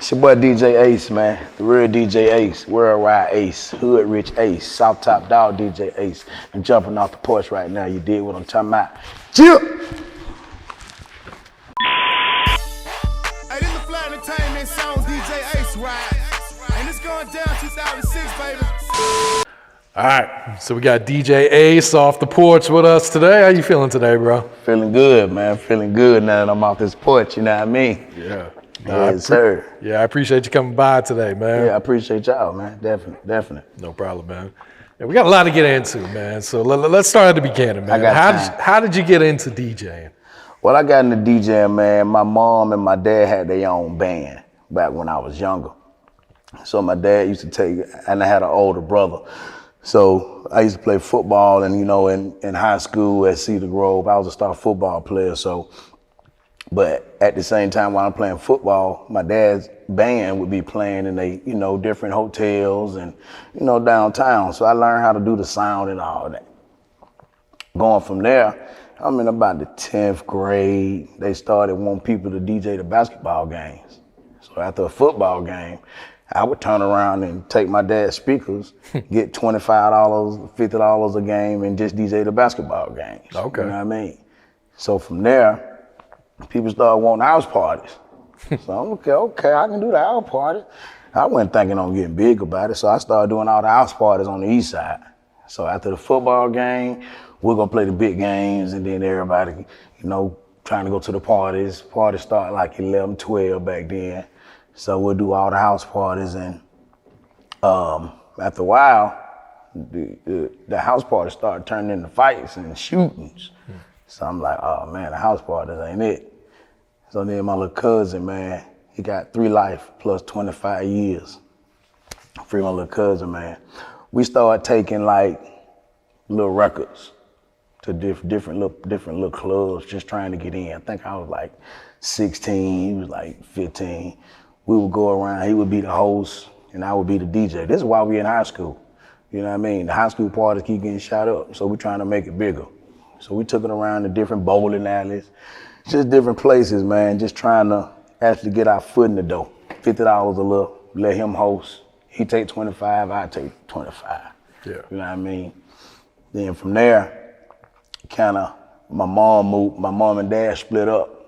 It's your boy DJ Ace, man. The real DJ Ace, worldwide Ace, hood rich Ace, South Top Dog DJ Ace. I'm jumping off the porch right now. You did what I'm talking about. Chill. Hey, this is the Flat Entertainment Songs DJ Ace ride. And it's going down 2006, baby. All right, so we got DJ Ace off the porch with us today. How you feeling today, bro? Feeling good, man. Feeling good now that I'm off this porch, you know what I mean? Yeah. Yes, sir. Yeah, I appreciate you coming by today, man. Yeah, I appreciate y'all, man. Definitely. No problem, man. Yeah, we got a lot to get into, man. So let's start at the beginning, man. How did you get into DJing? Well, I got into DJing, man. My mom and my dad had their own band back when I was younger. So my dad used to take, and I had an older brother. So I used to play football, and in high school at Cedar Grove, I was a star football player. But at the same time, while I'm playing football, my dad's band would be playing in different hotels and downtown. So I learned how to do the sound and all that. Going from there, I'm in about the 10th grade. They started wanting people to DJ the basketball games. So after a football game, I would turn around and take my dad's speakers, get $25, $50 a game, and just DJ the basketball games. Okay. You know what I mean? So from there, people started wanting house parties. So I'm okay, I can do the house party. I wasn't thinking on getting big about it, so I started doing all the house parties on the east side. So after the football game, we're gonna play the big games, and then everybody, trying to go to the parties. Parties start like 11, 12 back then. So we'll do all the house parties, and after a while, the house parties started turning into fights and shootings. So I'm like, oh man, the house parties ain't it. So then my little cousin, man, he got 3 life plus 25 years. Free my little cousin, man. We started taking like little records to different little clubs, just trying to get in. I think I was like 16, he was like 15. We would go around, he would be the host, and I would be the DJ. This is why we in high school. You know what I mean? The high school parties keep getting shot up, so we're trying to make it bigger. So we took it around to different bowling alleys, just different places, man, just trying to actually get our foot in the door. $50 a little, let him host. He take 25, I take 25. Yeah. You know what I mean? Then from there, my mom and dad split up.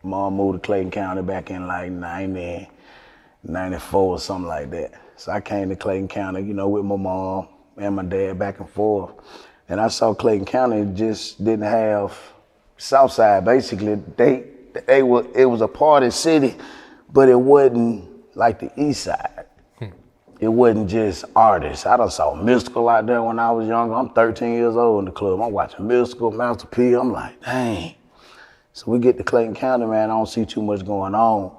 Mom moved to Clayton County back in like 90, 94 or something like that. So I came to Clayton County, with my mom and my dad back and forth. And I saw Clayton County just didn't have Southside. Basically, it was a party city, but it wasn't like the East Side. It wasn't just artists. I done saw Mystical out there when I was younger. I'm 13 years old in the club. I'm watching Mystical, Master P. I'm like, dang. So we get to Clayton County, man. I don't see too much going on.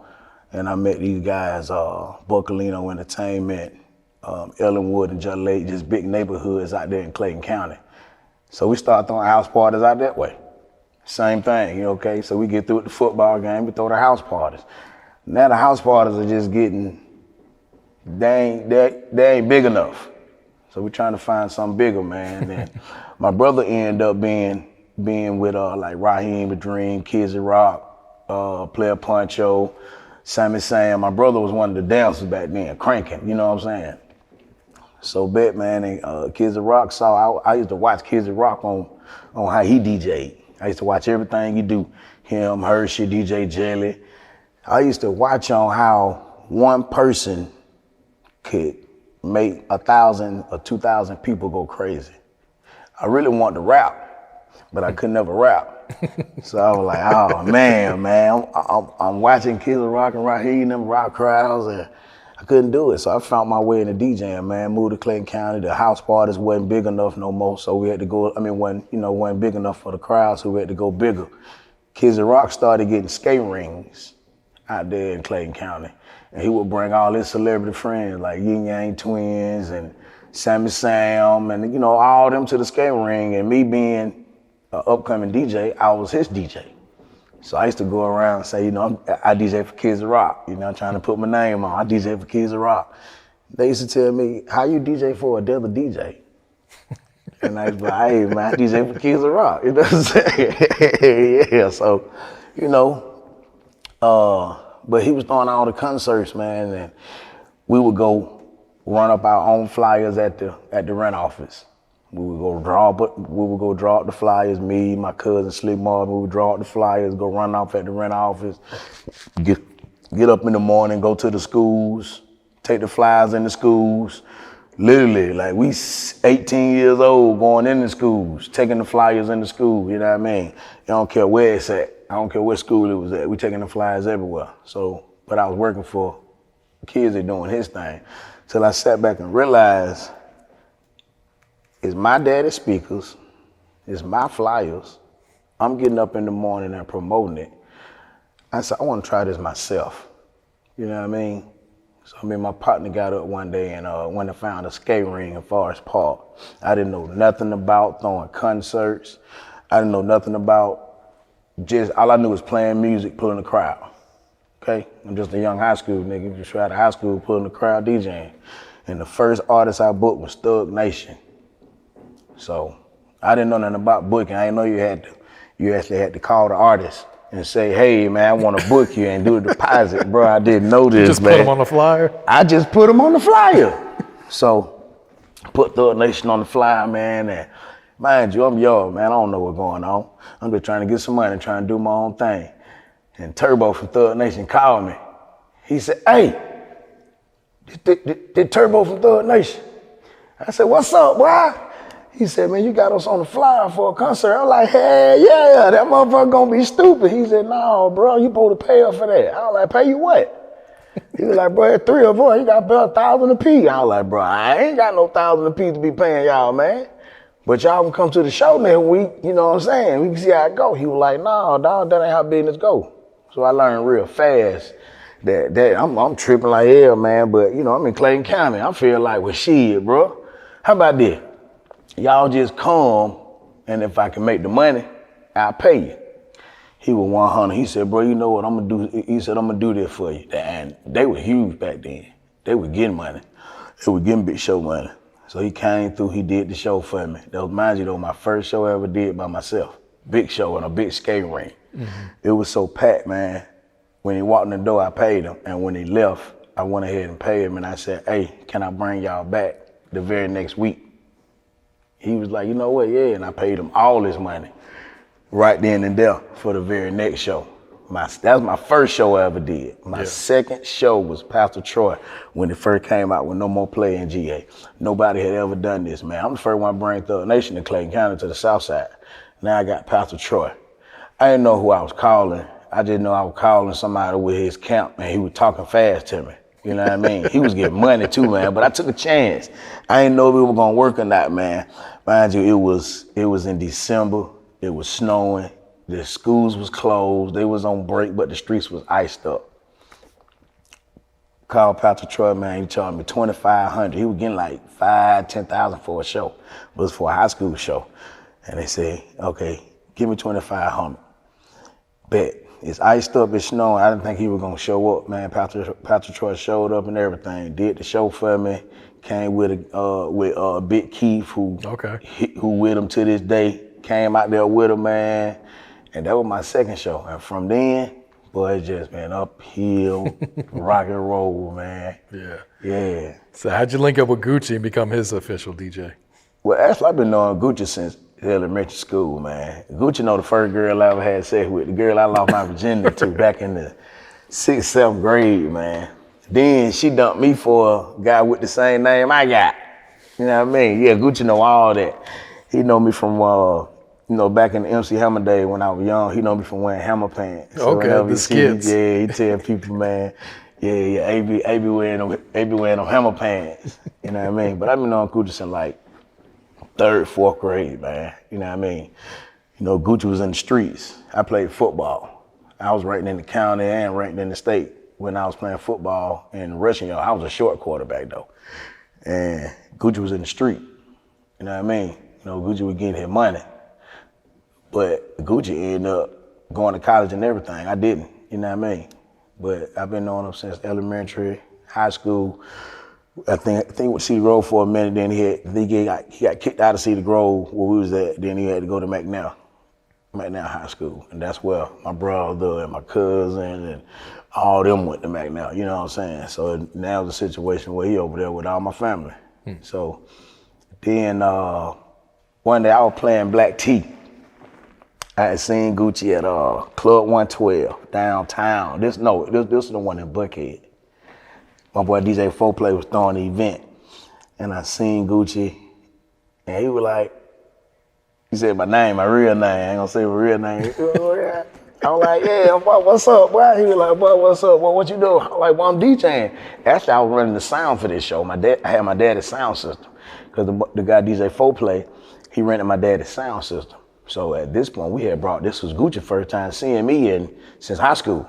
And I met these guys, Buckalino Entertainment, Ellenwood and Judge Lake, just big neighborhoods out there in Clayton County. So we start throwing house parties out that way. Same thing, okay? So we get through with the football game, we throw the house parties. Now the house parties are just getting, they ain't big enough. So we're trying to find something bigger, man. And my brother ended up being with like Raheem the Dream, Kids Rock, Player Poncho, Sammy Sam. My brother was one of the dancers back then, cranking, you know what I'm saying? So bet, man, and Kids Rock I used to watch Kids Rock on how he DJ'd. I used to watch everything he do. Him, Hershey, DJ Jelly. I used to watch on how one person could make 1,000 or 2,000 people go crazy. I really wanted to rap, but I could never rap. So I was like, oh man, I'm watching Kids Rock and Raheem, them rock crowds, and I couldn't do it. So I found my way into DJing, man. Moved to Clayton County. The house parties wasn't big enough no more, so we had to go, wasn't big enough for the crowd, so we had to go bigger. Kids Rock started getting skate rings out there in Clayton County. And he would bring all his celebrity friends like Yin Yang Twins and Sammy Sam and, all them to the skate ring. And me being an upcoming DJ, I was his DJ. So I used to go around and say, I DJ for Kids Rock, trying to put my name on. I DJ for Kids Rock. They used to tell me, how you DJ for another DJ? And I was like, hey man, I DJ for Kids Rock. You know what I'm saying? Yeah, so, but he was throwing all the concerts, man, and we would go run up our own flyers at the rent office. We would go draw up the flyers, me, my cousin Slim Dunkin, we would draw up the flyers, go run off at the rent office, get up in the morning, go to the schools, take the flyers in the schools. Literally, like we 18 years old going in the schools, taking the flyers in the school, you know what I mean? I don't care where it's at. I don't care what school it was at. We taking the flyers everywhere. So, but I was working for kids that doing his thing. Till I sat back and realized it's my daddy's speakers, it's my flyers. I'm getting up in the morning and promoting it. I said, I want to try this myself. You know what I mean? So me and my partner got up one day and went and found a skate ring in Forest Park. I didn't know nothing about throwing concerts. I didn't know nothing about all I knew was playing music, pulling the crowd. Okay? I'm just a young high school nigga, just right out of high school, pulling the crowd, DJing. And the first artist I booked was Thug Nation. So I didn't know nothing about booking. I didn't know you actually had to call the artist and say, hey, man, I want to book you and do a deposit. Bro, I didn't know this, you just man. Put him on the flyer? I just put him on the flyer. So put Thug Nation on the flyer, man. And mind you, I'm young, man. I don't know what's going on. I'm just trying to get some money and trying to do my own thing. And Turbo from Thug Nation called me. He said, hey, did Turbo from Thug Nation? I said, what's up, boy? He said, man, you got us on the flyer for a concert. I'm like, hey, yeah, that motherfucker gonna be stupid. He said, no, bro, you supposed to pay us for that. I was like, pay you what? He was like, bro, it's 3 of us, you got to pay $1,000 a piece. I was like, bro, I ain't got no $1,000 a piece to be paying y'all, man. But y'all can come to the show next week, you know what I'm saying? We can see how it go. He was like, no, dog, that ain't how business go. So I learned real fast that I'm tripping like hell, man, but you know, I'm in Clayton County. I feel like, well, shit, bro. How about this? Y'all just come, and if I can make the money, I'll pay you. He was 100. He said, bro, you know what I'm gonna do? He said, I'm gonna do this for you. And they were huge back then. They were getting money. They were getting big show money. So he came through, he did the show for me. That was, mind you though, my first show I ever did by myself. Big show in a big skating ring. Mm-hmm. It was so packed, man. When he walked in the door, I paid him. And when he left, I went ahead and paid him. And I said, hey, can I bring y'all back the very next week? He was like, you know what, yeah, and I paid him all his money right then and there for the very next show. That was my first show I ever did. My second show was Pastor Troy when it first came out with No More Play in GA. Nobody had ever done this, man. I'm the first one to bring Thug Nation to Clayton County to the south side. Now I got Pastor Troy. I didn't know who I was calling. I just know I was calling somebody with his camp, and he was talking fast to me. You know what I mean? He was getting money too, man, but I took a chance. I didn't know if it was gonna work or not, man. Mind you, it was in December, it was snowing, the schools was closed, they was on break, but the streets was iced up. Called Pastor Troy, man, he charged me $2,500. He was getting like $5,000, $10,000 for a show. It was for a high school show. And they said, okay, give me $2,500. Bet. It's iced up, it's snowing. I didn't think he was gonna show up, man. Pastor Troy showed up and everything. Did the show for me. Came with Big Keith, who with him to this day. Came out there with him, man. And that was my second show. And from then, boy, it's just been uphill, rock and roll, man. Yeah. Yeah. So how'd you link up with Gucci and become his official DJ? Well, actually, I've been knowing Gucci since elementary school, man. Gucci know the first girl I ever had sex with, the girl I lost my virginity to back in the 6th, 7th grade, man. Then she dumped me for a guy with the same name I got. You know what I mean? Yeah, Gucci know all that. He know me from, back in the MC Hammer day when I was young. He know me from wearing hammer pants. So the skits. He tell people, man, AB wearing them hammer pants. You know what I mean? But I've been knowing Gucci since like 3rd, 4th grade, man. You know what I mean? You know, Gucci was in the streets. I played football. I was ranked in the county and ranked in the state when I was playing football in rushing yard. I was a short quarterback though. And Gucci was in the street. You know what I mean? You know, Gucci was getting his money. But Gucci ended up going to college and everything. I didn't, you know what I mean? But I've been knowing him since elementary, high school. I think with Cedar Grove for a minute, then he got kicked out of Cedar Grove where we was at, then he had to go to McNair. McNair High School. And that's where my brother and my cousin and all them went to McNair, you know what I'm saying? So now the situation where he over there with all my family. So then one day I was playing Black T. I had seen Gucci at Club 112 downtown. This is the one in Buckhead. My boy DJ 4Play was throwing the event. And I seen Gucci, and he was like, he said my name, my real name. I ain't gonna say my real name. I was like, yeah, boy, what's up, boy? He was like, boy, what's up, boy? What you doing? I was like, well, I'm DJing. Actually, I was running the sound for this show. I had my daddy's sound system. Because the guy DJ 4Play, he rented my daddy's sound system. So at this point, this was Gucci first time seeing me since high school.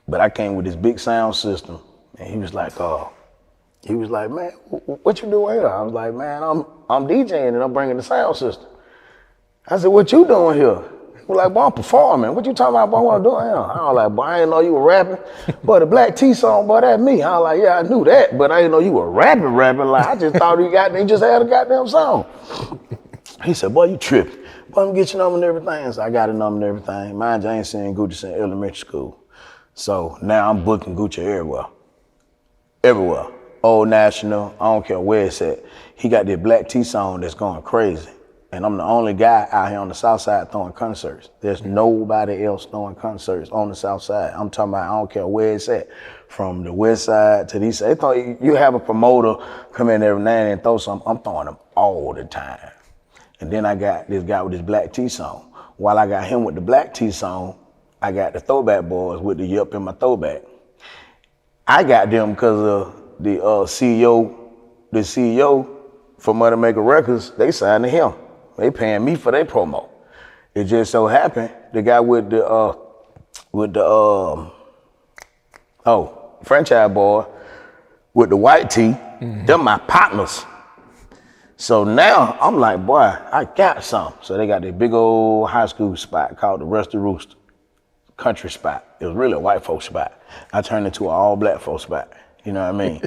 But I came with this big sound system, and he was like, man, what you doing here? I was like, man, I'm DJing and I'm bringing the sound system. I said, what you doing here? He was like, boy, I'm performing. What you talking about, boy, what I'm doing here? I was like, boy, I didn't know you were rapping. But the Black T song, boy, that's me. I was like, yeah, I knew that, but I didn't know you were rapping. Like, I just thought you just had a goddamn song. He said, boy, you tripping. Boy, I'm gonna get your number and everything. So I got a number and everything. Mind you, I ain't seeing Gucci since elementary school. So now I'm booking Gucci everywhere. Everywhere. Old National, I don't care where it's at. He got this Black T song that's going crazy. And I'm the only guy out here on the South Side throwing concerts. There's nobody else throwing concerts on the South Side. I'm talking about, I don't care where it's at. From the West Side to the East Side. They thought you have a promoter come in every now and then and throw something. I'm throwing them all the time. And then I got this guy with this Black T song. While I got him with the Black T song, I got the Throwback Boys with the Yup in my throwback. I got them because of the CEO for Money Maker Records, they signed to him. They paying me for their promo. It just so happened the guy with the franchise boy with the white tee, them my partners. So now I'm like, boy, I got some. So they got this big old high school spot called the Rusty Rooster, country spot. It was really a white folk spot. I turned it to an all black folk spot. You know what I mean?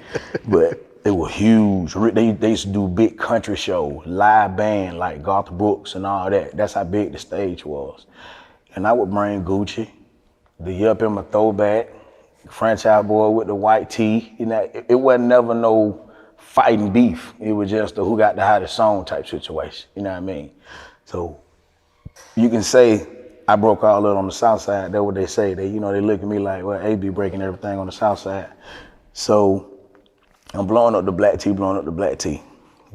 But it was huge. They used to do big country shows, live band like Garth Brooks and all that. That's how big the stage was. And I would bring Gucci, the Yup in my throwback, franchise boy with the white tee. You know, it wasn't never no fighting beef. It was just a who got the hottest song type situation. You know what I mean? So you can say I broke all that on the South Side. That's what they say. They look at me like, well, AB breaking everything on the South Side. So I'm blowing up the Black T.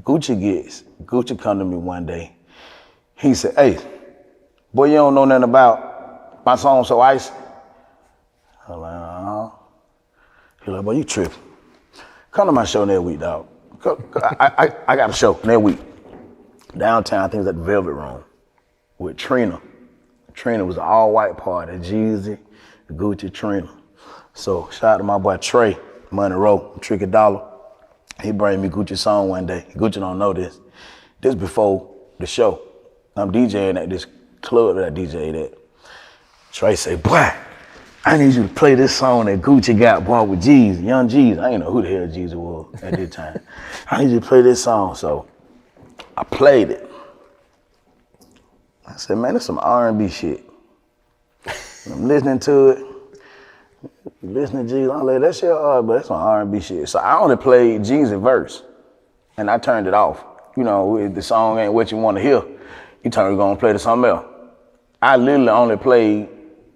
Gucci come to me one day. He said, hey, boy, you don't know nothing about my song So Icy? I'm like, He's like, boy, you tripping. Come to my show next week, dog. I got a show next week. Downtown, I think it's at the Velvet Room with Trina. Trina was an all-white party, Jeezy, Gucci, Trina. So shout out to my boy Trey, Money Row, Tricky Dollar. He bring me Gucci song one day. Gucci don't know this. This before the show. I'm DJing at this club that I DJ'd at. Trey say, boy, I need you to play this song that Gucci got, boy, with Jeezy, Young Jeezy. I didn't know who the hell Jeezy was at that time. I need you to play this song. So I played it. I said, man, that's some R&B shit. And I'm listening to it. Listening to Jeezy, I'm like, that shit hard, but that's some R&B shit. So I only played Jeezy verse, and I turned it off. You know, if the song ain't what you want to hear, you turn it on and play to something else. I literally only played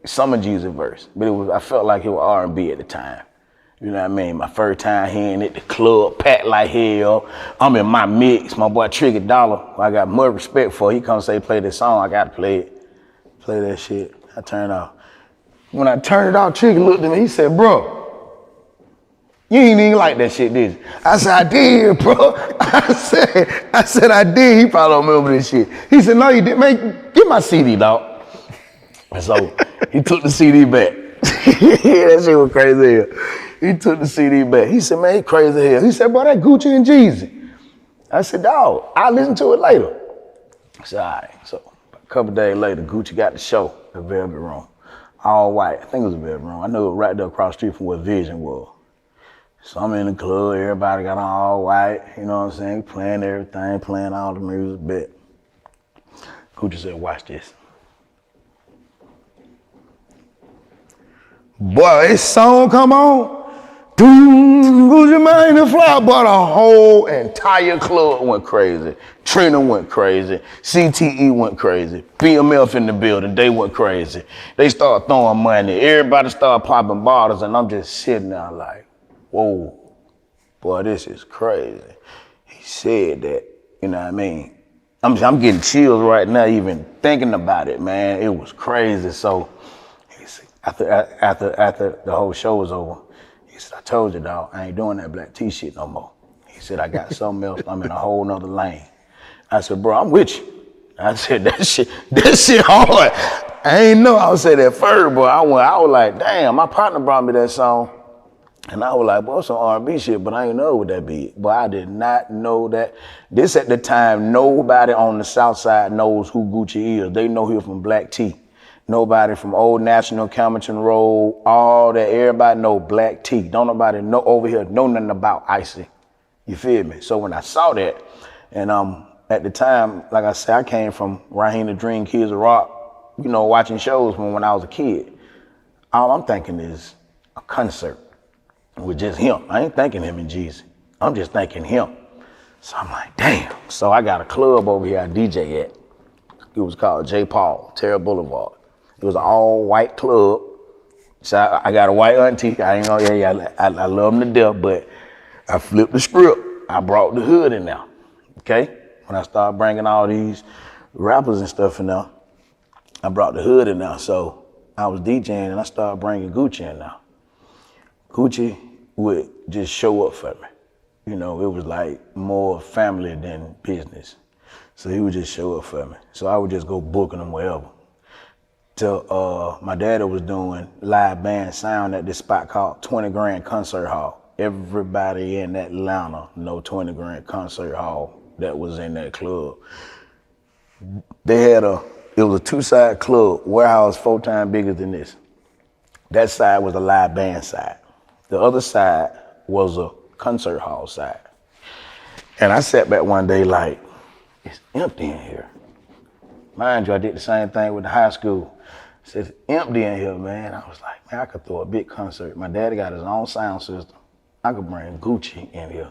some of Jeezy verse, but I felt like it was R&B at the time. You know what I mean? My first time hearing it, the club packed like hell. I'm in my mix. My boy Tricky Dollar, who I got more respect for, he comes say, play this song, I gotta play it. Play that shit. I turned it off. When I turned it off, Tricky looked at me, he said, bro, you ain't even like that shit, did you? I said, I did, bro. I said, I did. He probably don't remember this shit. He said, no, you didn't. Man, get my CD, dog. And so he took the CD back. That shit was crazy as hell. He took the CD back. He said, man, he crazy as hell. He said, bro, that Gucci and Jeezy. I said, dog, I'll listen to it later. I said, all right. So a couple days later, Gucci got the show at Velvet Room. All white. I think it was a Velvet Room. I know it right there across the street from where Vision was. So I'm in the club, everybody got on all white, you know what I'm saying, playing everything, playing all the music, bet. Gucci said, watch this. Boy, this song come on. Gucci Mane Waka Flocka, but the whole entire club went crazy. Trina went crazy. CTE went crazy. BMF in the building, they went crazy. They started throwing money. Everybody started popping bottles, and I'm just sitting there like, whoa, boy, this is crazy. He said that, you know what I mean? I'm getting chills right now even thinking about it, man. It was crazy. So after the whole show was over, he said, I told you, dog, I ain't doing that black T shit no more. He said, I got something else. I'm in a whole nother lane. I said, bro, I'm with you. I said, that shit hard. I ain't know I would say that first, but I was like, damn, my partner brought me that song. And I was like, boy, some R&B shit, but I ain't know what that be. But I did not know that. This at the time, nobody on the South Side knows who Gucci is. They know him from Black T. Nobody from Old National, Camerton Road, all that, everybody know Black T. Don't nobody know over here know nothing about Icy. You feel me? So when I saw that, and at the time, like I said, I came from Raheem the Dream, Kids of Rock, you know, watching shows from when I was a kid. All I'm thinking is a concert with just him. I ain't thinking him and Jeezy. I'm just thinking him. So I'm like, damn. So I got a club over here I DJ at. It was called J. Paul, Terra Boulevard. It was an all-white club. So I got a white auntie. I ain't gonna, I love them to death, but I flipped the script. I brought the hood in there, okay? When I started bringing all these rappers and stuff in there, I brought the hood in there. So I was DJing and I started bringing Gucci in there. Gucci would just show up for me. You know, it was like more family than business. So he would just show up for me. So I would just go booking him wherever. Till my daddy was doing live band sound at this spot called 20 Grand Concert Hall. Everybody in Atlanta know 20 Grand Concert Hall that was in that club. They had it was a two-side club, warehouse 4 times bigger than this. That side was a live band side. The other side was a concert hall side. And I sat back one day like, it's empty in here. Mind you, I did the same thing with the high school. I said, it's empty in here, man. I was like, man, I could throw a big concert. My daddy got his own sound system. I could bring Gucci in here.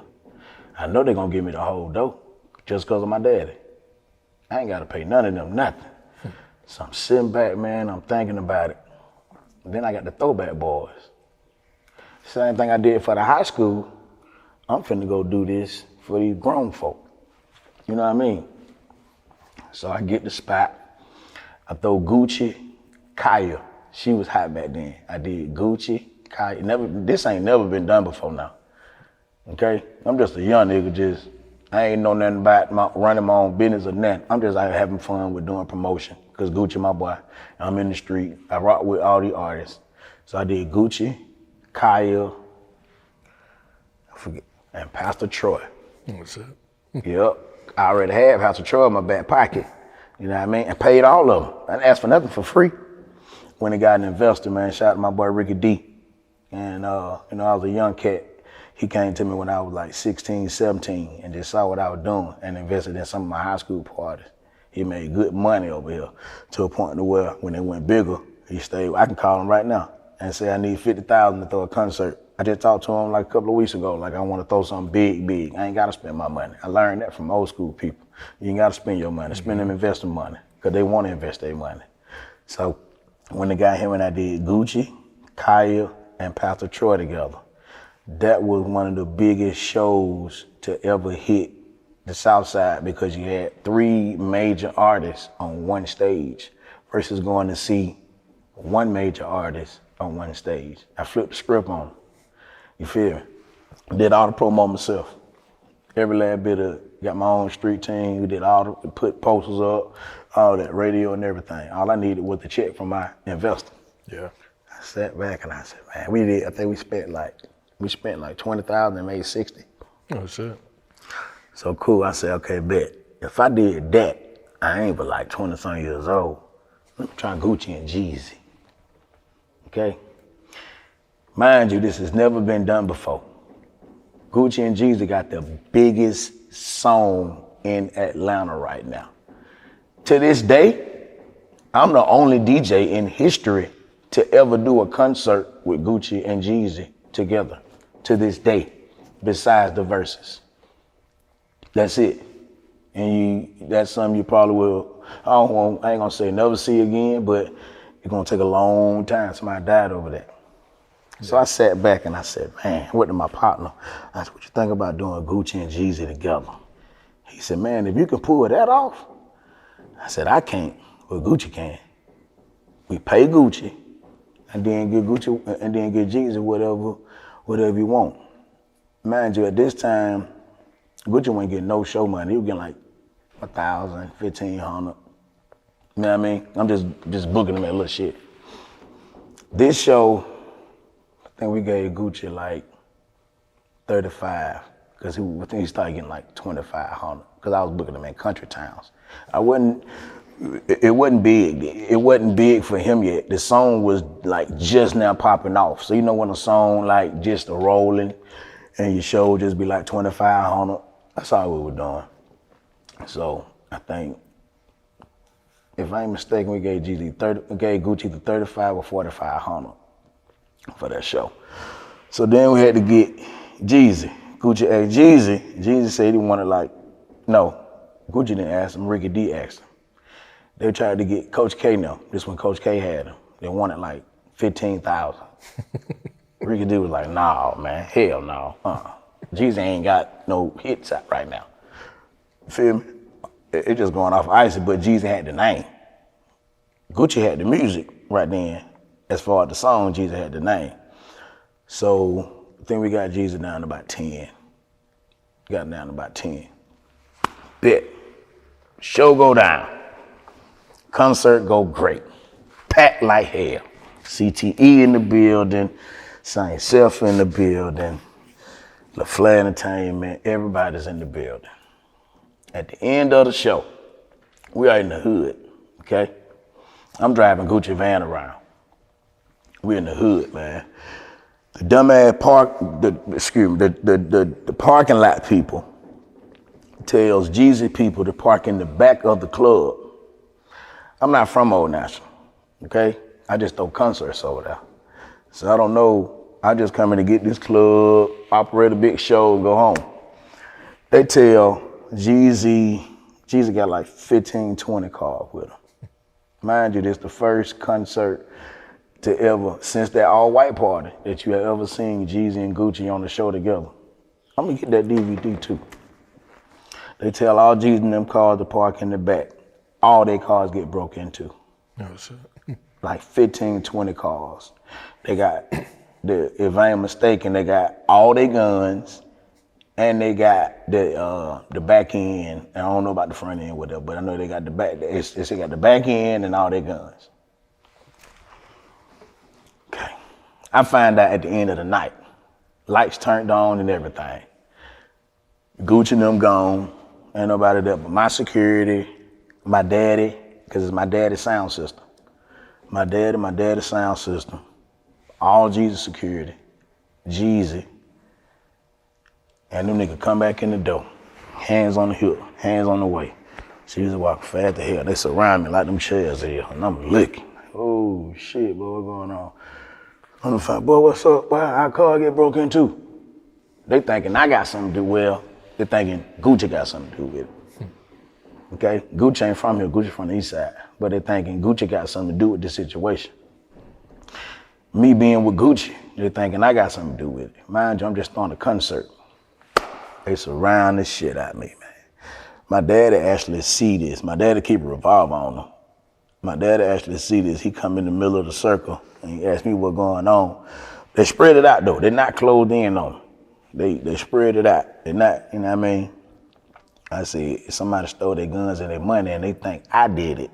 I know they're gonna give me the whole dough just because of my daddy. I ain't gotta pay none of them nothing. So I'm sitting back, man, I'm thinking about it. And then I got the Throwback Boys. Same thing I did for the high school, I'm finna go do this for these grown folk. You know what I mean? So I get the spot, I throw Gucci, Kaya. She was hot back then. I did Gucci, Kaya. This ain't never been done before now. Okay? I'm just a young nigga, I ain't know nothing about running my own business or nothing. I'm just out here having fun with doing promotion. Cause Gucci my boy. I'm in the street. I rock with all the artists. So I did Gucci, Kaya, and Pastor Troy. What's up? Yep. I already had Pastor Troy in my back pocket. You know what I mean? And paid all of them. I didn't ask for nothing for free. When I got an investor, man, shout out to my boy Ricky D. And I was a young cat. He came to me when I was like 16, 17 and just saw what I was doing and invested in some of my high school parties. He made good money over here to a point to where when they went bigger, he stayed. I can call him right now and say I need $50,000 to throw a concert. I just talked to him like a couple of weeks ago, like I want to throw something big. I ain't got to spend my money. I learned that from old school people. You ain't got to spend your money. Spend them investing money because they want to invest their money. So when they got him and I did Gucci, Kaya, and Pastor Troy together, that was one of the biggest shows to ever hit the South Side because you had 3 major artists on one stage versus going to see one major artist on one stage. I flipped the script on them. You feel me? Did all the promo myself. Every last bit of it. Got my own street team. We did put posters up, all that, radio and everything. All I needed was the check from my investor. Yeah. I sat back and I said, man, I think we spent like $20,000 and made 60. Oh, shit. So cool, I said, okay, bet. If I did that, I ain't but like 20-something years old. Let me try Gucci and Jeezy. Okay? Mind you, this has never been done before. Gucci and Jeezy got the biggest song in Atlanta right now. To this day, I'm the only DJ in history to ever do a concert with Gucci and Jeezy together. To this day, besides the Verzuz. That's it. And that's something you probably will, I ain't gonna say never see again, but it's gonna take a long time. Somebody died over that. So I sat back and I said, man, went to my partner. I said, what you think about doing Gucci and Jeezy together? He said, man, if you can pull that off. I said, I can't, but Gucci can. We pay Gucci and then give Gucci and then give Jeezy whatever you want. Mind you, at this time, Gucci wasn't getting no show money. He was getting like $1,000, $1,500. You know what I mean? I'm just booking him at little shit. This show, I think we gave Gucci like 35, because I think he started getting like 2,500, because I was booking him in country towns. It wasn't big. It wasn't big for him yet. The song was like just now popping off. So you know when a song like just a rolling and your show just be like 2,500, that's all we were doing. So I think, if I ain't mistaken, we gave Gucci the 35 or 4,500 for that show. So then we had to get Jeezy. Gucci asked Jeezy. Jeezy said he wanted Gucci didn't ask him, Ricky D asked him. They tried to get Coach K now. This when Coach K had him. They wanted like 15,000. Ricky D was like, nah, man, hell no. Jeezy ain't got no hits out right now. Feel me? It just going off icy, but Jeezy had the name. Gucci had the music right then. As far as the song, Jeezy had the name. So I think we got Jeezy down to about 10. Got down to about 10. Bet. Show go down. Concert go great. Packed like hell. CTE in the building. Saint Self in the building. LaFleur Entertainment. Everybody's in the building. At the end of the show, we are in the hood, okay? I'm driving Gucci van around. We're in the hood, man. The dumbass the parking lot people tells Jeezy people to park in the back of the club. I'm not from Old National, okay? I just throw concerts over there. So I don't know, I just come in to get this club, operate a big show, and go home. They tell Jeezy got like 15, 20 cars with him. Mind you, this the first concert to ever, since that all-white party, that you have ever seen Jeezy and Gucci on the show together. I'm gonna get that DVD too. They tell all Jeezy and them cars to park in the back. All their cars get broke into. Oh, shit. Like 15, 20 cars. They got, if I ain't mistaken, they got all their guns, and they got the back end. I don't know about the front end, whatever, but I know they got the back. They got the back end and all their guns. Okay. I find out at the end of the night, lights turned on and everything. Gucci and them gone. Ain't nobody there but my security, my daddy, because it's my daddy's sound system. My daddy's sound system. All Jeezy security. Jeezy. And them niggas come back in the door. Hands on the hip, hands on the way. Jeezy walking fast to hell. They surround me like them chairs here, and I'm licking. Oh shit, boy, what's going on? I'm the fight, boy, what's up? Why our car get broke into? They thinking I got something to do with it. They thinking Gucci got something to do with it. Okay, Gucci ain't from here, Gucci from the east side. But they thinking Gucci got something to do with this situation. Me being with Gucci, they thinking I got something to do with it. Mind you, I'm just throwing a concert. They surround the shit out of me, man. My daddy actually see this. My daddy keep a revolver on him. My daddy actually see this. He come in the middle of the circle and he asked me what's going on. They spread it out though. They're not closed in on him. They spread it out. They're not, you know what I mean? I see somebody stole their guns and their money and they think I did it.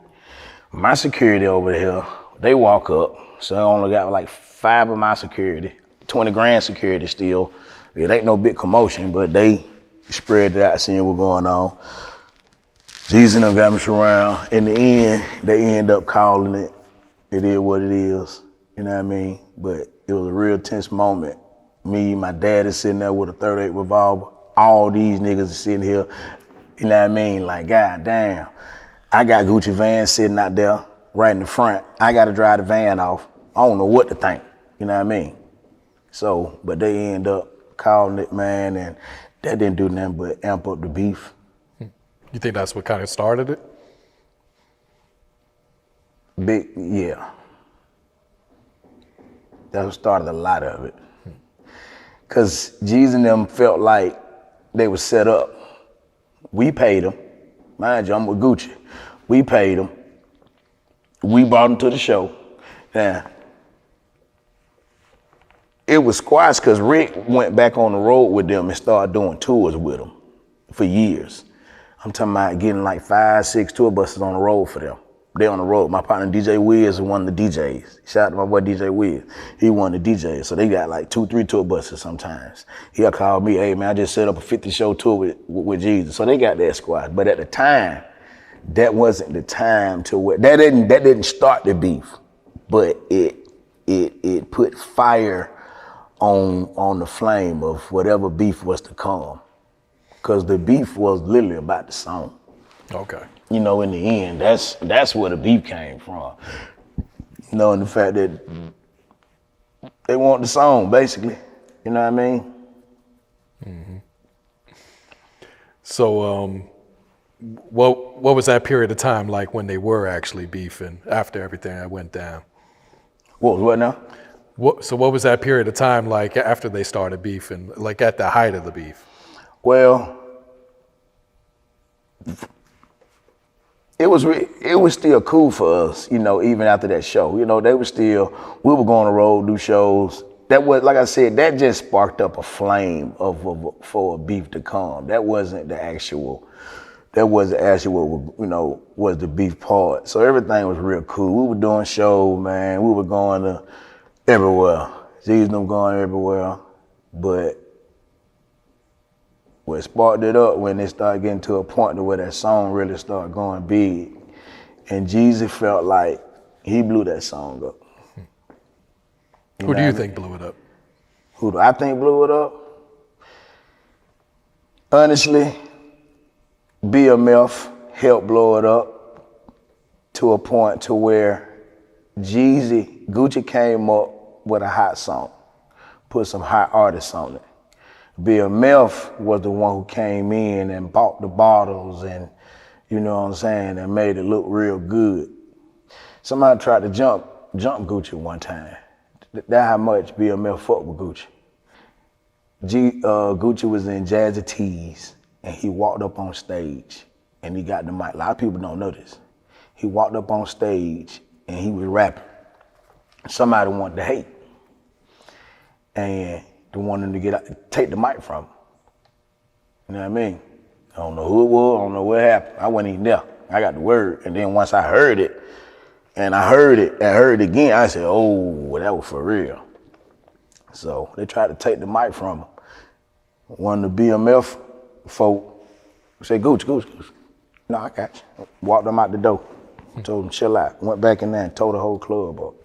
My security over here, they walk up. So I only got like 5 of my security, 20 grand security still. It ain't no big commotion, but they spread it out, seeing what's going on. Jeezy and them got me around. In the end, they end up calling it. It is what it is. You know what I mean? But it was a real tense moment. Me, my dad is sitting there with a .38 revolver. All these niggas are sitting here. You know what I mean? Like, goddamn. I got Gucci van sitting out there right in the front. I got to drive the van off. I don't know what to think. You know what I mean? So, but they end up calling it, man, and that didn't do nothing but amp up the beef. You think that's what kind of started it? Yeah. That's what started a lot of it. Because Jeezy and them felt like they were set up. We paid them. Mind you, I'm with Gucci. We paid them. We brought them to the show. Now, it was squashed because Rick went back on the road with them and started doing tours with them for years. I'm talking about getting like 5, 6 tour buses on the road for them. They on the road. My partner DJ Wiz is one of the DJs. Shout out to my boy DJ Wiz. He one of the DJs. So they got like 2, 3 tour buses sometimes. He'll call me, hey man, I just set up a 50 show tour with Jesus. So they got that squad. But at the time, that wasn't the time to where that didn't start the beef. But it put fire on the flame of whatever beef was to come. Cause the beef was literally about the song. Okay. You know, in the end, that's where the beef came from. You know, and the fact that they want the song, basically. You know what I mean? Mm-hmm. So, what was that period of time like when they were actually beefing after everything that went down? What now? So what was that period of time like after they started beefing, like at the height of the beef? Well, it was still cool for us, you know, even after that show. You know, we were going on the road, do shows. That was, like I said, that just sparked up a flame for a beef to come. That wasn't the actual, you know, was the beef part. So everything was real cool. We were doing shows, man. We were going to everywhere. Jeezy them going everywhere. But what sparked it up when they started getting to a point to where that song really started going big. And Jeezy felt like he blew that song up. Who do you think blew it up? Who do I think blew it up? Honestly, BMF helped blow it up to a point to where Gucci came up with a hot song, put some hot artists on it. BMF was the one who came in and bought the bottles and, you know what I'm saying, and made it look real good. Somebody tried to jump Gucci one time. That's how much BMF fucked with Gucci. Gucci was in Jazzy Tees and he walked up on stage and he got the mic. A lot of people don't know this. He walked up on stage and he was rapping. Somebody wanted to hate. And they wanted to take the mic from him. You know what I mean? I don't know who it was, I don't know what happened. I wasn't even there. I got the word. And then once I heard it, and I heard it again, I said, oh, that was for real. So they tried to take the mic from him. One of the BMF folk said, Gucci. No, I got you. Walked them out the door. Told them, chill out. Went back in there and tore the whole club up.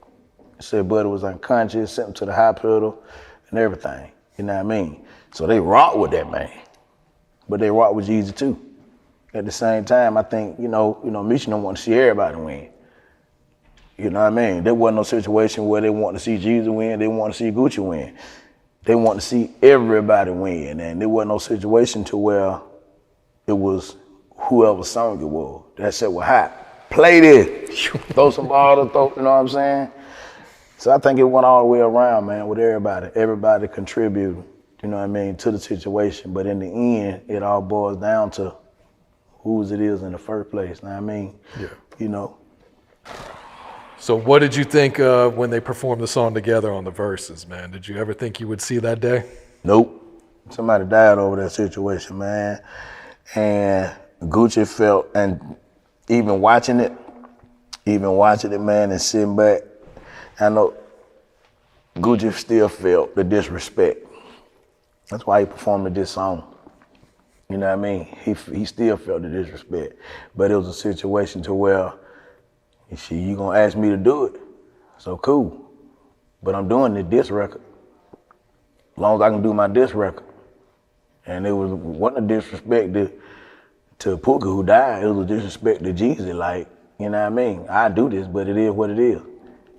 Said Buddy was unconscious, sent him to the hospital and everything. You know what I mean? So they rocked with that man. But they rocked with Jeezy too. At the same time, I think, you know, Misha don't want to see everybody win. You know what I mean? There wasn't no situation where they want to see Jeezy win, they want to see Gucci win. They want to see everybody win. And there wasn't no situation to where it was whoever song it was. That said, well, hot. Play this. Throw some ball, you know what I'm saying? So I think it went all the way around, man, with everybody. Everybody contributed, you know what I mean, to the situation. But in the end, it all boils down to whose it is in the first place, you know what I mean? Yeah. You know. So what did you think when they performed the song together on the Verzuz, man? Did you ever think you would see that day? Nope. Somebody died over that situation, man. And Gucci felt, and even watching it, man, and sitting back, I know Gucci still felt the disrespect. That's why he performed this song. You know what I mean? He still felt the disrespect. But it was a situation to where, you gonna ask me to do it, so cool. But I'm doing the diss record. As long as I can do my diss record. And it wasn't a disrespect to Pookie who died, it was a disrespect to Jeezy. Like, you know what I mean? I do this, but it is what it is.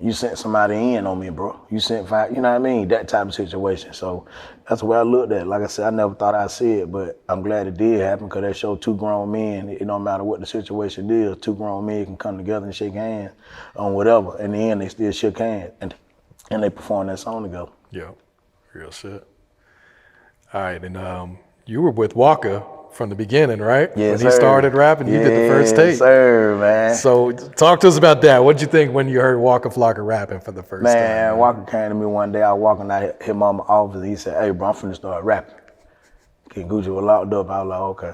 You sent somebody in on me, bro. You sent 5, you know what I mean? That type of situation. So that's the way I looked at it. Like I said, I never thought I'd see it, but I'm glad it did happen because that showed 2 grown men. It don't matter what the situation is, 2 grown men can come together and shake hands on whatever. In the end, they still shook hands and they performed that song together. Yeah, real shit. All right, and you were with Waka from the beginning, right? Yes, when he started rapping, you did the first tape. Yes, sir, man. So talk to us about that. What'd you think when you heard Waka Flocka rapping for the first time? Man, Waka came to me one day. I was walking out his mama's office. He said, "Hey, bro, I'm finna start rapping." King Gucci was locked up. I was like, "Okay."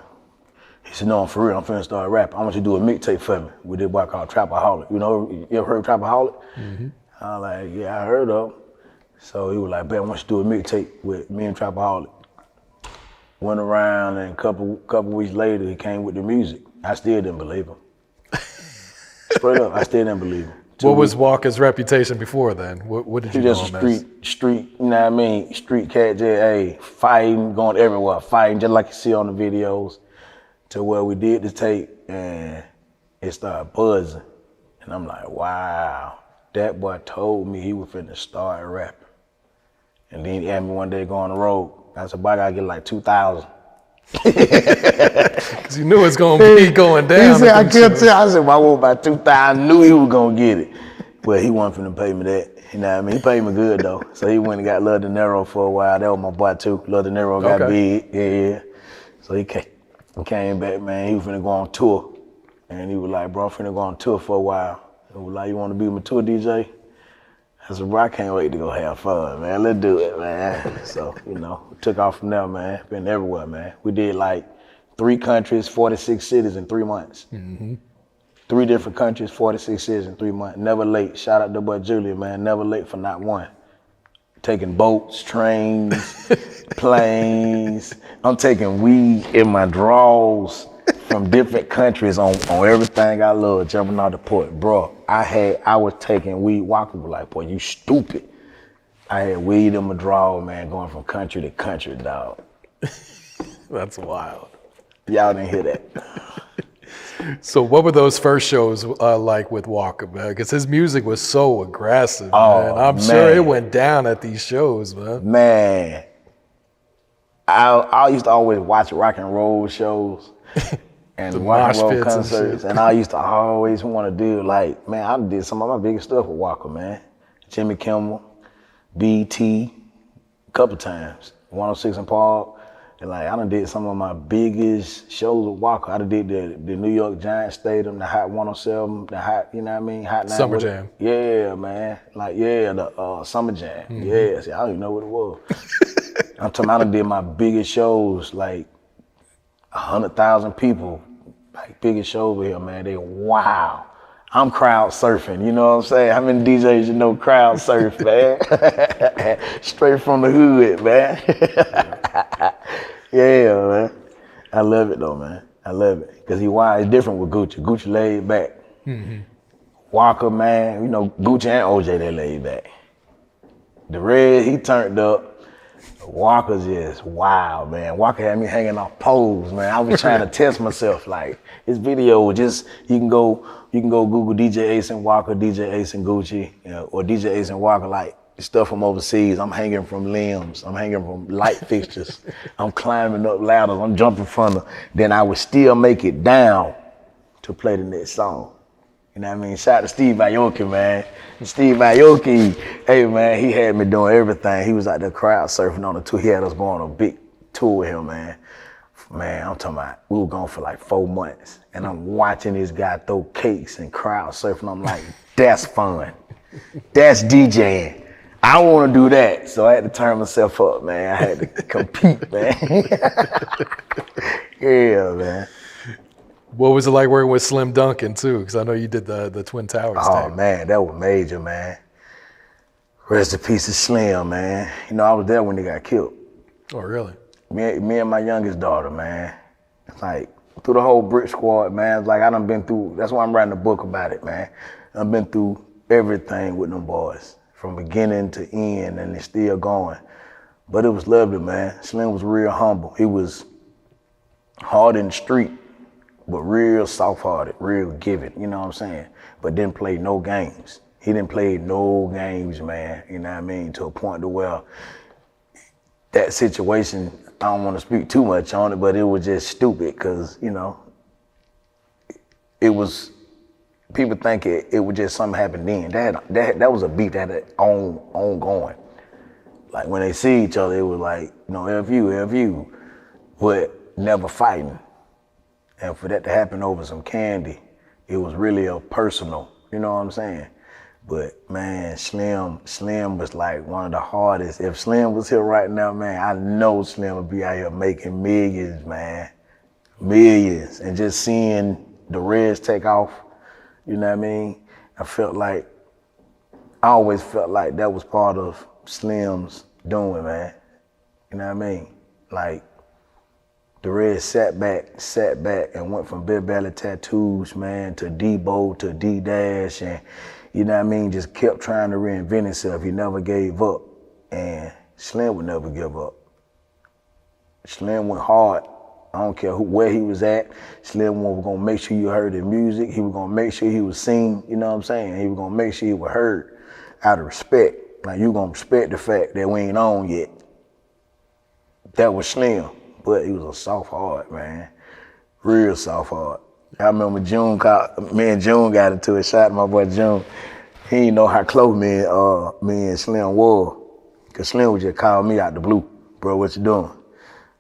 He said, "No, I'm for real. I'm finna start rapping. I want you to do a mixtape for me." We did what called Trapaholic. You know, you ever heard of Trapaholic? Mm-hmm. I was like, "Yeah, I heard of him." So he was like, "Bet, I want you to do a mixtape with me and Trapaholic." Went around, and a couple weeks later, he came with the music. I still didn't believe him. Straight up, I still didn't believe him. What was Waka's reputation before then? What did you know him as? Street, you know what I mean? Street cat, hey, fighting, going everywhere, fighting, just like you see on the videos. To where we did the tape, and it started buzzing. And I'm like, wow, that boy told me he was finna start rapping. And then he had me one day go on the road. I said, boy, I gotta get like 2,000. Because you knew it's gonna be going down. He said, I couldn't tell. I said, well, I want about 2,000. Knew he was gonna get it. But he wasn't finna pay me that. You know what I mean? He paid me good though. So he went and got Love De Niro for a while. That was my boy too. Love De Niro got big. Yeah. So he came back, man. He was finna go on tour. And he was like, bro, I'm finna go on tour for a while. He was like, you wanna be my tour DJ? I said, bro, I can't wait to go have fun, man. Let's do it, man. So, you know, took off from there, man. Been everywhere, man. We did like 3 countries, 46 cities in 3 months. Mm-hmm. 3 different countries, 46 cities in 3 months. Never late. Shout out to boy Julian, man. Never late for not one. Taking boats, trains, planes. I'm taking weed in my drawers from different countries on everything I love, jumping out the port. Bro, I was taking weed. Waka was like, boy, you stupid. I had weed in my drawer, man, going from country to country, dog. That's wild. Y'all didn't hear that. So what were those first shows like with Waka, man? Because his music was so aggressive, man. I'm sure it went down at these shows, man. Man, I used to always watch rock and roll shows and rock and roll concerts, and I used to always want to do, like, man, I did some of my biggest stuff with Waka, man. Jimmy Kimmel, BT, a couple times, 106 and Park. And like, I done did some of my biggest shows with Waka. I done did the New York Giants Stadium, the Hot 107, the Hot, you know what I mean? Hot 9. Summer Jam. Yeah, man. Like, yeah, the Summer Jam. Mm-hmm. Yeah, see, I don't even know what it was. I'm talking, I done did my biggest shows, like 100,000 people, like biggest shows over here, man. They, wow. I'm crowd surfing, you know what I'm saying? How many DJs you know crowd surf, man? Straight from the hood, man. Yeah, man. I love it though, man. I love it. Because it's different with Gucci. Gucci laid back. Mm-hmm. Waka, man, you know, Gucci and OJ, they laid back. The Red, he turned up. Waka's just wild, man. Waka had me hanging off poles, man. I was trying to test myself. Like, his video just, you can go Google DJ Ace and Waka, DJ Ace and Gucci, you know, or DJ Ace and Waka, like stuff from overseas. I'm hanging from limbs. I'm hanging from light fixtures. I'm climbing up ladders. I'm jumping from them. Then I would still make it down to play the next song. You know what I mean? Shout out to Steve Aoki, man. Steve Aoki, hey, man, he had me doing everything. He was out there crowd surfing on the tour. He had us going on a big tour with him, man. Man, I'm talking about, we were gone for like 4 months. And I'm watching this guy throw cakes and crowd surfing. I'm like, that's fun. That's DJing. I want to do that. So I had to turn myself up, man. I had to compete, man. Yeah, man. What was it like working with Slim Dunkin too? Because I know you did the Twin Towers Oh, tape. Man, that was major, man. Rest in peace to Slim, man. You know, I was there when they got killed. Oh, really? Me and my youngest daughter, man. It's like, through the whole Brick Squad, man. It's like I done been through, that's why I'm writing a book about it, man. I've been through everything with them boys, from beginning to end, and it's still going. But it was lovely, man. Slim was real humble. He was hard in the street, but real soft-hearted, real giving, you know what I'm saying? But didn't play no games. He didn't play no games, man, you know what I mean? To a point to where that situation, I don't want to speak too much on it, but it was just stupid because, you know, it was, people think it was just something happened then. That was a beat that had ongoing. Like when they see each other, it was like, you know, F you, but never fighting. And for that to happen over some candy, it was really a personal, you know what I'm saying? But man, Slim was like one of the hardest. If Slim was here right now, man, I know Slim would be out here making millions, man. Millions. And just seeing the Reds take off, you know what I mean? I always felt like that was part of Slim's doing, man. You know what I mean? Like, the Reds sat back and went from Big Belly tattoos, man, to Debo, to D-Dash, and you know what I mean? Just kept trying to reinvent himself. He never gave up. And Slim would never give up. Slim went hard. I don't care where he was at. Slim was gonna make sure you heard his music. He was gonna make sure he was seen, you know what I'm saying? He was gonna make sure he was heard out of respect. Like, you gonna respect the fact that we ain't on yet. That was Slim, but he was a soft heart, man. Real soft heart. I remember me and June got into it. Shout out to my boy June. He didn't know how close me and Slim was. Cause Slim would just call me out the blue. Bro, what you doing?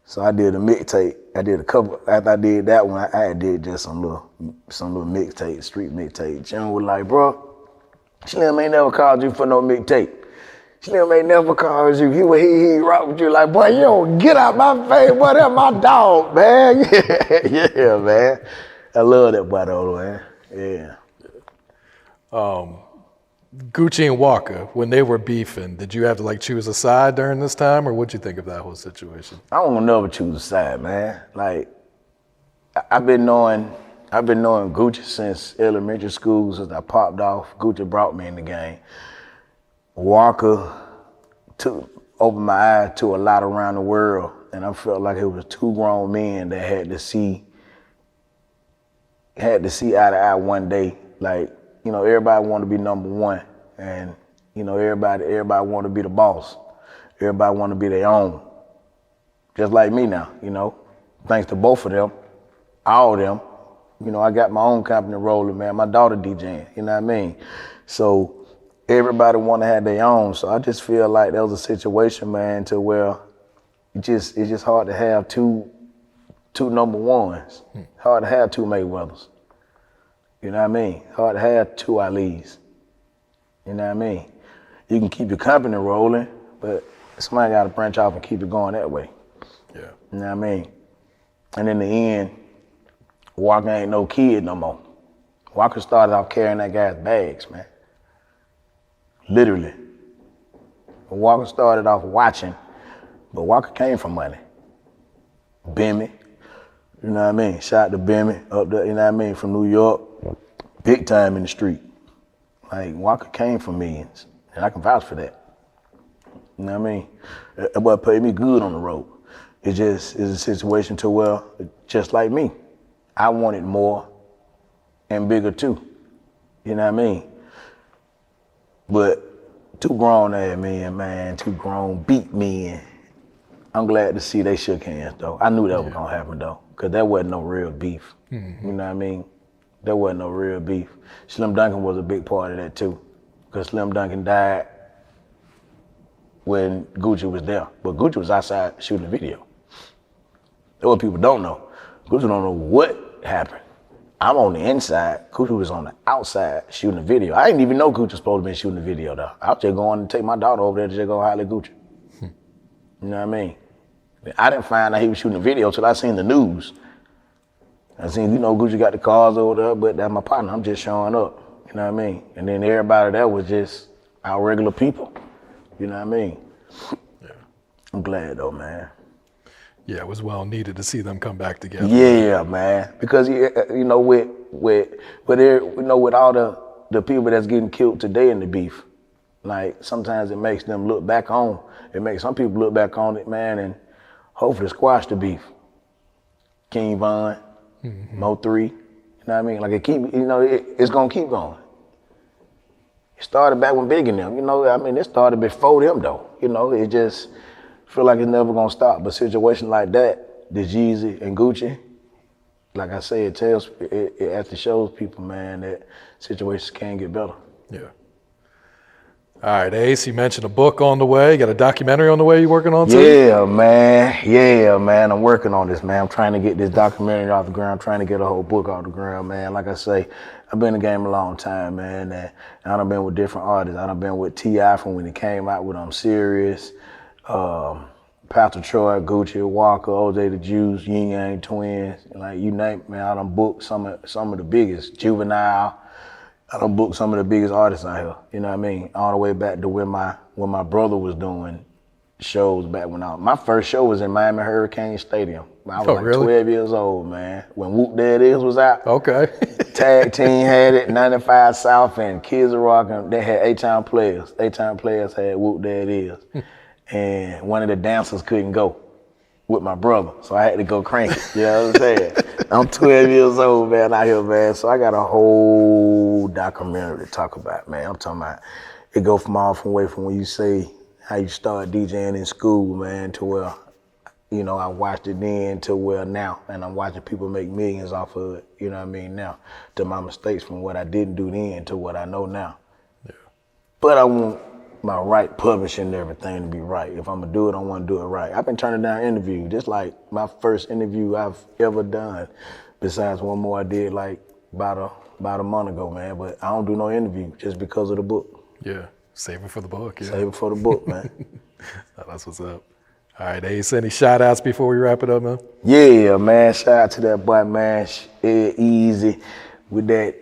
So I did a mixtape. I did a couple, after I did that one, I did just some little mixtape, street mixtape. June was like, bro, Slim ain't never called you for no mixtape. Slim ain't never called you. He rock with you like, boy, you don't get out my face, boy, that's my dog, man. Yeah, man. I love that boy though, man. Yeah. Gucci and Waka, when they were beefing, did you have to like choose a side during this time, or what'd you think of that whole situation? I don't never choose a side, man. Like, I've been knowing Gucci since elementary school, since I popped off. Gucci brought me in the game. Waka opened my eyes to a lot around the world, and I felt like it was two grown men that had to see eye to eye one day. Like, you know, everybody want to be number one, and you know, everybody want to be the boss. Everybody want to be their own. Just like me now, you know. Thanks to both of them, all of them. You know, I got my own company rolling, man. My daughter DJing, you know what I mean? So everybody want to have their own. So I just feel like that was a situation, man, to where it's just hard to have two number ones. Hard to have two Mayweathers. You know what I mean? Hard to have two Alis. You know what I mean? You can keep your company rolling, but somebody got to branch off and keep it going that way. Yeah. You know what I mean? And in the end, Waka ain't no kid no more. Waka started off carrying that guy's bags, man. Literally. Waka started off watching, but Waka came from money. Bimmy, you know what I mean? Shout out to Bimmy up there, you know what I mean, from New York. Big time in the street. Like, Waka came from millions, and I can vouch for that. You know what I mean? That boy paid me good on the road. It just is a situation to where, just like me, I wanted more and bigger too. You know what I mean? But two grown ass men, man, two grown beat men. I'm glad to see they shook hands though. I knew that was gonna happen though, cause that wasn't no real beef. Mm-hmm. You know what I mean? There wasn't no real beef. Slim Dunkin was a big part of that too, because Slim Dunkin died when Gucci was there. But Gucci was outside shooting a video. That's what people don't know. Gucci don't know what happened. I'm on the inside. Gucci was on the outside shooting a video. I didn't even know Gucci was supposed to be shooting a video though. I was just going to take my daughter over there to just go holler at Gucci. You know what I mean? I didn't find out he was shooting a video till I seen the news. I seen, you know, Gucci got the cars over there, but that's my partner. I'm just showing up. You know what I mean? And then everybody there was just our regular people. You know what I mean? Yeah. I'm glad though, man. Yeah, it was well needed to see them come back together. Yeah, man. Because you know, with all the people that's getting killed today in the beef, like sometimes it makes them look back on. It makes some people look back on it, man, and hopefully squash the beef. King Von, Mo 3. You know what I mean? Like it's gonna keep going. It started back when Big and them, it started before them though. It just feel like it's never gonna stop. But situations like that, the Jeezy and Gucci, like I say, it actually shows people, man, that situations can get better. Yeah. All right, Ace, you mentioned a book on the way. You got a documentary on the way you're working on too? Yeah, man. I'm working on this, man. I'm trying to get this documentary off the ground. I'm trying to get a whole book off the ground, man. Like I say, I've been in the game a long time, man. And I've been with different artists. I've been with T.I. from when he came out with I'm Serious, Pastor Troy, Gucci, Walker, OJ the Juice, Yin Yang Twins. Like you name it, man. I done booked some of the biggest. Juvenile. I done booked some of the biggest artists out here, you know what I mean? All the way back to when my brother was doing shows back my first show was in Miami Hurricane Stadium. I was really? 12 years old, man. When Whoop That Is was out. Okay. Tag team had it, 95 South and Kids Are Rockin'. They had A-Town Players. A-Town Players had Whoop That Is. And one of the dancers couldn't go with my brother, so I had to go crank it. You know what I'm saying? I'm 12 years old, man, out here, man. So I got a whole documentary to talk about, man. I'm talking about it go from when you say how you start DJing in school, man, to where, I watched it then to where now, and I'm watching people make millions off of it, you know what I mean, now, to my mistakes from what I didn't do then to what I know now. Yeah. But I want my right publishing and everything to be right. If I'm gonna do it, I want to do it right. I've been turning down interviews, just like my first interview I've ever done, besides one more I did like about a month ago, man. But I don't do no interview just because of the book. Yeah, save it for the book. Yeah. Save it for the book, man. That's what's up. All right, Ace, any shout outs before we wrap it up, man? Yeah, man, shout out to that boy, man. Easy with that,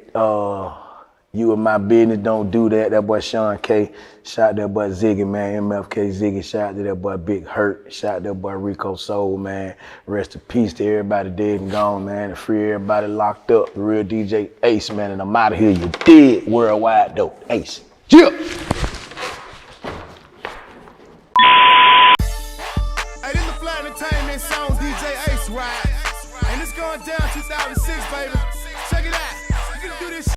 you and my business, don't do that. That boy Sean K. Shout out that boy Ziggy, man. MFK Ziggy. Shout out to that boy Big Hurt. Shout out that boy Rico Soul, man. Rest in peace to everybody dead and gone, man. And free everybody locked up. The real DJ Ace, man. And I'm out of here. You dead worldwide, though. Ace. Yeah. Hey, this the Flat Entertainment Sounds DJ Ace ride. And it's going down 2006, baby. Check it out. You can do this shit.